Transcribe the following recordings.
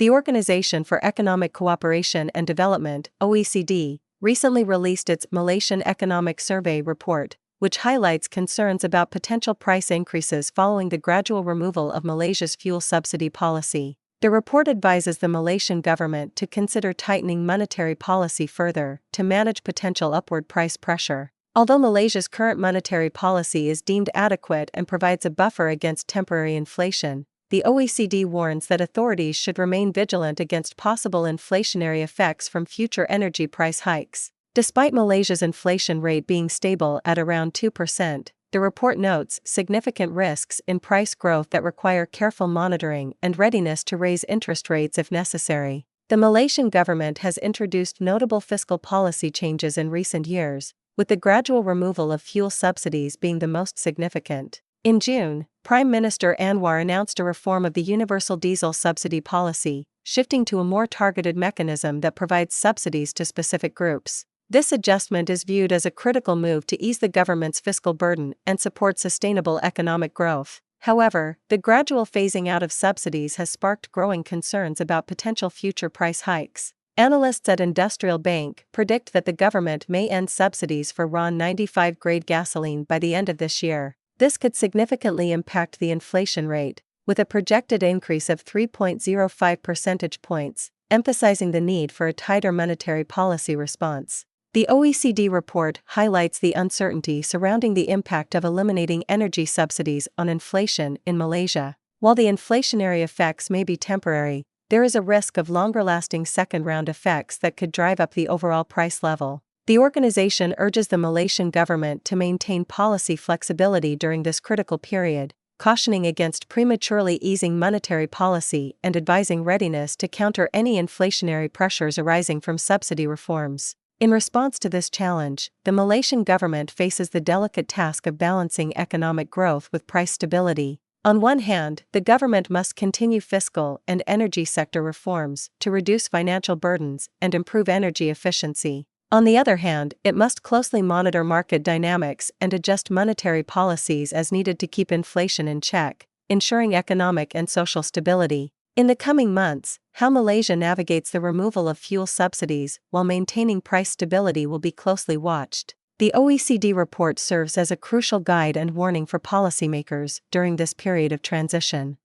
The Organization for Economic Cooperation and Development, OECD, recently released its Malaysian Economic Survey report, which highlights concerns about potential price increases following the gradual removal of Malaysia's fuel subsidy policy. The report advises the Malaysian government to consider tightening monetary policy further to manage potential upward price pressure. Although Malaysia's current monetary policy is deemed adequate and provides a buffer against temporary inflation, the OECD warns that authorities should remain vigilant against possible inflationary effects from future energy price hikes. Despite Malaysia's inflation rate being stable at around 2%, the report notes significant risks in price growth that require careful monitoring and readiness to raise interest rates if necessary. The Malaysian government has introduced notable fiscal policy changes in recent years, with the gradual removal of fuel subsidies being the most significant. In June, Prime Minister Anwar announced a reform of the universal diesel subsidy policy, shifting to a more targeted mechanism that provides subsidies to specific groups. This adjustment is viewed as a critical move to ease the government's fiscal burden and support sustainable economic growth. However, the gradual phasing out of subsidies has sparked growing concerns about potential future price hikes. Analysts at Industrial Bank predict that the government may end subsidies for RON 95 grade gasoline by the end of this year. This could significantly impact the inflation rate, with a projected increase of 3.05 percentage points, emphasizing the need for a tighter monetary policy response. The OECD report highlights the uncertainty surrounding the impact of eliminating energy subsidies on inflation in Malaysia. While the inflationary effects may be temporary, there is a risk of longer-lasting second-round effects that could drive up the overall price level. The organization urges the Malaysian government to maintain policy flexibility during this critical period, cautioning against prematurely easing monetary policy and advising readiness to counter any inflationary pressures arising from subsidy reforms. In response to this challenge, the Malaysian government faces the delicate task of balancing economic growth with price stability. On one hand, the government must continue fiscal and energy sector reforms to reduce financial burdens and improve energy efficiency. On the other hand, it must closely monitor market dynamics and adjust monetary policies as needed to keep inflation in check, ensuring economic and social stability. In the coming months, how Malaysia navigates the removal of fuel subsidies while maintaining price stability will be closely watched. The OECD report serves as a crucial guide and warning for policymakers during this period of transition.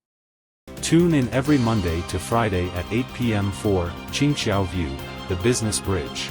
Tune in every Monday to Friday at 8 p.m. for Qingxiao View, the Business Bridge.